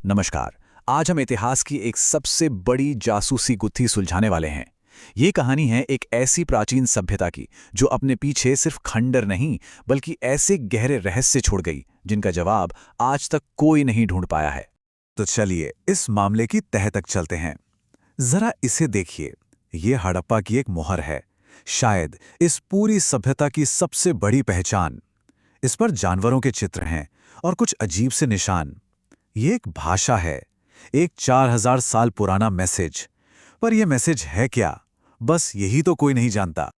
नमस्कार। आज हम इतिहास की एक सबसे बड़ी जासूसी गुत्थी सुलझाने वाले हैं। ये कहानी है एक ऐसी प्राचीन सभ्यता की जो अपने पीछे सिर्फ खंडर नहीं बल्कि ऐसे गहरे रहस्य छोड़ गई जिनका जवाब आज तक कोई नहीं ढूंढ पाया है। तो चलिए इस मामले की तह तक चलते हैं। जरा इसे देखिए, ये हड़प्पा की एक मोहर है, शायद इस पूरी सभ्यता की सबसे बड़ी पहचान। इस पर जानवरों के चित्र हैं और कुछ अजीब से निशान। ये एक भाषा है, एक 4000 साल पुराना मैसेज। पर यह मैसेज है क्या, बस यही तो कोई नहीं जानता।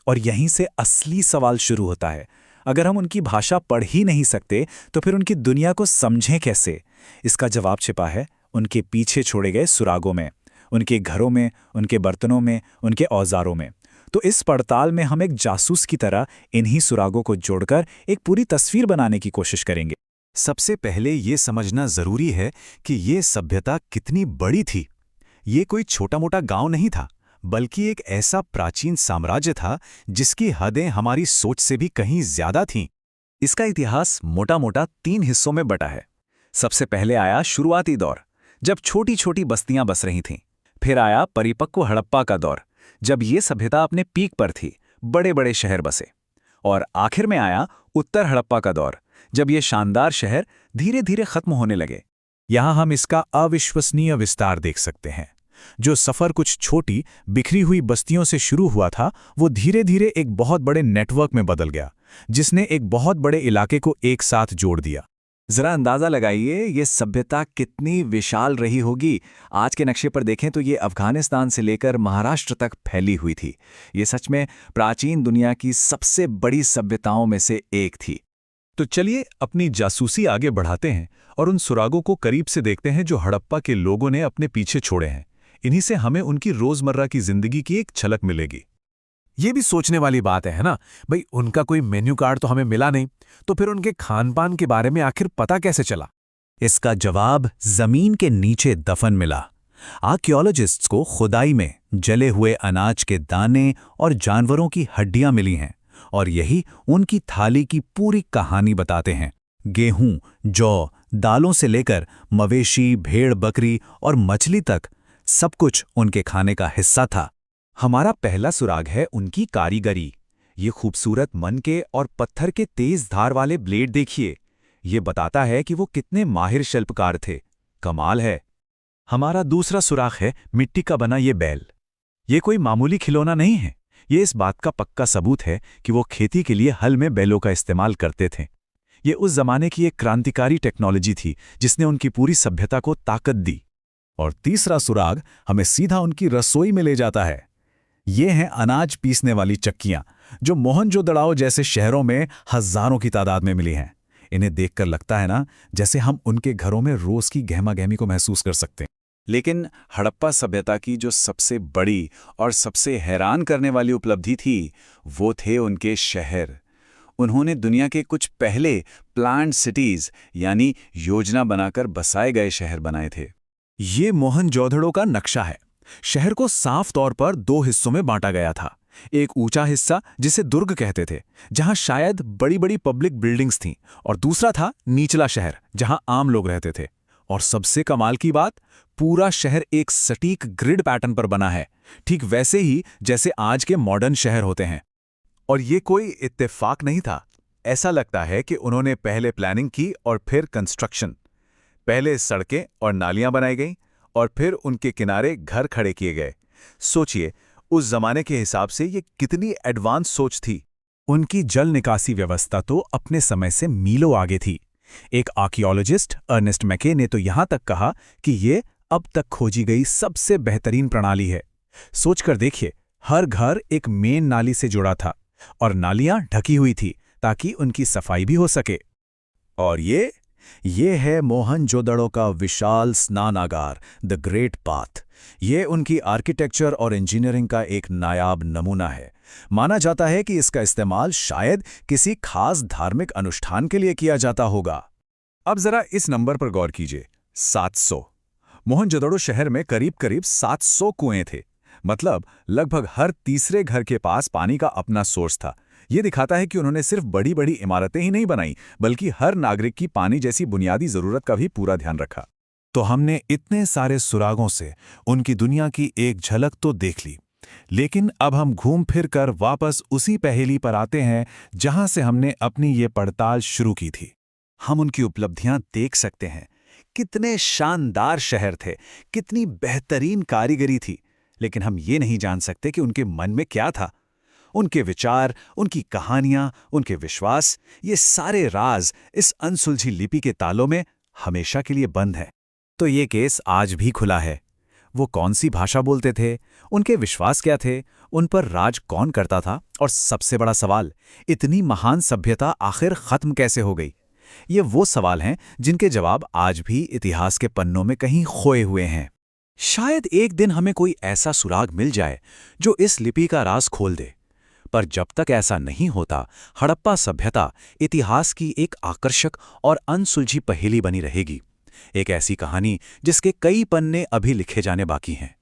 और यहीं से असली सवाल शुरू होता है। अगर हम उनकी भाषा पढ़ ही नहीं सकते तो फिर उनकी दुनिया को समझें कैसे? इसका जवाब छिपा है उनके पीछे छोड़े गए सुरागों में, उनके घरों में, उनके बर्तनों में, उनके औजारों में। तो इस पड़ताल में हम एक जासूस की तरह इन्हीं सुरागों को जोड़कर एक पूरी तस्वीर बनाने की कोशिश करेंगे। सबसे पहले ये समझना जरूरी है कि ये सभ्यता कितनी बड़ी थी। ये कोई छोटा-मोटा गांव नहीं था, बल्कि एक ऐसा प्राचीन साम्राज्य था जिसकी हदें हमारी सोच से भी कहीं ज्यादा थीं। इसका इतिहास मोटा-मोटा 3 हिस्सों में बटा है। सबसे पहले आया शुरुआती दौर, जब छोटी-छोटी बस्तियां बस रही थीं। फिर आया परिपक्व हड़प्पा का दौर, जब ये सभ्यता अपने पीक पर थी, बड़े-बड़े शहर बसे। और आखिर में आया उत्तर हड़प्पा का दौर, जब ये शानदार शहर धीरे-धीरे खत्म होने लगे। यहां हम इसका अविश्वसनीय विस्तार देख सकते हैं। जो सफर कुछ छोटी बिखरी हुई बस्तियों से शुरू हुआ था, वो धीरे-धीरे एक बहुत बड़े नेटवर्क में बदल गया, जिसने एक बहुत बड़े इलाके को एक साथ जोड़ दिया। जरा अंदाजा लगाइए ये सभ्यता कितनी विशाल रही होगी। आज के नक्शे पर देखें तो ये अफगानिस्तान से लेकर महाराष्ट्र तक फैली हुई थी। ये सच में प्राचीन दुनिया की सबसे बड़ी सभ्यताओं में से एक थी। तो चलिए अपनी जासूसी आगे बढ़ाते हैं और उन सुरागों को करीब से देखते हैं जो हड़प्पा के लोगों ने अपने पीछे छोड़े हैं। इन्हीं से हमें उनकी रोजमर्रा की जिंदगी की एक झलक मिलेगी। ये भी सोचने वाली बात है ना भाई, उनका कोई मेन्यू कार्ड तो हमें मिला नहीं, तो फिर उनके खान पान के बारे में आखिर पता कैसे चला? इसका जवाब जमीन के नीचे दफन मिला। आर्कियोलॉजिस्ट्स को खुदाई में जले हुए अनाज के दाने और जानवरों की हड्डियां मिली हैं, और यही उनकी थाली की पूरी कहानी बताते हैं। गेहूं, जौ, दालों से लेकर मवेशी, भेड़, बकरी और मछली तक सब कुछ उनके खाने का हिस्सा था। हमारा पहला सुराग है उनकी कारीगरी। ये खूबसूरत मनके और पत्थर के तेज धार वाले ब्लेड देखिए। ये बताता है कि वो कितने माहिर शिल्पकार थे। कमाल है। हमारा दूसरा सुराग है मिट्टी का बना ये बैल। ये कोई मामूली खिलौना नहीं है। ये इस बात का पक्का सबूत है कि वो खेती के लिए हल में बैलों का इस्तेमाल करते थे। ये उस जमाने की एक क्रांतिकारी टेक्नोलॉजी थी जिसने उनकी पूरी सभ्यता को ताकत दी। और तीसरा सुराग हमें सीधा उनकी रसोई में ले जाता है। ये हैं अनाज पीसने वाली चक्कियां, जो मोहनजोदड़ो जैसे शहरों में हजारों की तादाद में मिली हैं। इन्हें देखकर लगता है ना जैसे हम उनके घरों में रोज की गहमा-गहमी को महसूस कर सकते हैं। लेकिन हड़प्पा सभ्यता की जो सबसे बड़ी और सबसे हैरान करने वाली उपलब्धि थी, वो थे उनके शहर। उन्होंने दुनिया के कुछ पहले प्लान्ड सिटीज यानी योजना बनाकर बसाए गए शहर बनाए थे। ये मोहनजोदड़ो का नक्शा है। शहर को साफ तौर पर 2 हिस्सों में बांटा गया था। एक ऊंचा हिस्सा जिसे दुर्ग कहते थे, जहां शायद बड़ी-बड़ी पब्लिक बिल्डिंग्स थीं, और दूसरा था निचला शहर, जहां आम लोग रहते थे। और सबसे कमाल की बात, पूरा शहर एक सटीक ग्रिड पैटर्न पर बना है, ठीक वैसे ही जैसे आज के मॉडर्न शहर होते हैं। और ये कोई इत्तेफाक नहीं था। ऐसा लगता है कि उन्होंने पहले प्लानिंग की और फिर कंस्ट्रक्शन। पहले सड़कें और नालियां बनाई गईं और फिर उनके किनारे घर खड़े किए गए। सोचिए, उस जमाने के हिसाब से ये कितनी एडवांस सोच थी। उनकी जल निकासी व्यवस्था तो अपने समय से मीलों आगे थी। एक आर्कियोलॉजिस्ट अर्नेस्ट मैके ने तो यहां तक कहा कि ये अब तक खोजी गई सबसे बेहतरीन प्रणाली है। सोचकर देखिए, हर घर एक मेन नाली से जुड़ा था और नालियां ढकी हुई थी ताकि उनकी सफाई भी हो सके। और ये है मोहनजोदड़ो का विशाल स्नानागार, द ग्रेट पाथ। ये उनकी आर्किटेक्चर और इंजीनियरिंग का एक नायाब नमूना है। माना जाता है कि इसका इस्तेमाल शायद किसी खास धार्मिक अनुष्ठान के लिए किया जाता होगा। अब जरा इस नंबर पर गौर कीजिए, 700। मोहनजोदड़ो शहर में करीब-करीब 700 कुएं थे। मतलब लगभग हर तीसरे घर के पास पानी का अपना सोर्स था। ये दिखाता है कि उन्होंने सिर्फ बड़ी बड़ी इमारतें ही नहीं बनाई, बल्कि हर नागरिक की पानी जैसी बुनियादी जरूरत का भी पूरा ध्यान रखा। तो हमने इतने सारे सुरागों से उनकी दुनिया की एक झलक तो देख ली, लेकिन अब हम घूम फिर कर वापस उसी पहेली पर आते हैं जहां से हमने अपनी ये पड़ताल शुरू की थी। हम उनकी उपलब्धियां देख सकते हैं, कितने शानदार शहर थे, कितनी बेहतरीन कारीगरी थी, लेकिन हम ये नहीं जान सकते कि उनके मन में क्या था। उनके विचार, उनकी कहानियां, उनके विश्वास, ये सारे राज इस अनसुलझी लिपि के तालों में हमेशा के लिए बंद है। तो ये केस आज भी खुला है। वो कौन सी भाषा बोलते थे, उनके विश्वास क्या थे, उन पर राज कौन करता था, और सबसे बड़ा सवाल, इतनी महान सभ्यता आखिर खत्म कैसे हो गई? ये वो सवाल हैं जिनके जवाब आज भी इतिहास के पन्नों में कहीं खोए हुए हैं। शायद एक दिन हमें कोई ऐसा सुराग मिल जाए जो इस लिपि का राज खोल दे। पर जब तक ऐसा नहीं होता, हड़प्पा सभ्यता इतिहास की एक आकर्षक और अनसुलझी पहेली बनी रहेगी। एक ऐसी कहानी जिसके कई पन्ने अभी लिखे जाने बाकी हैं।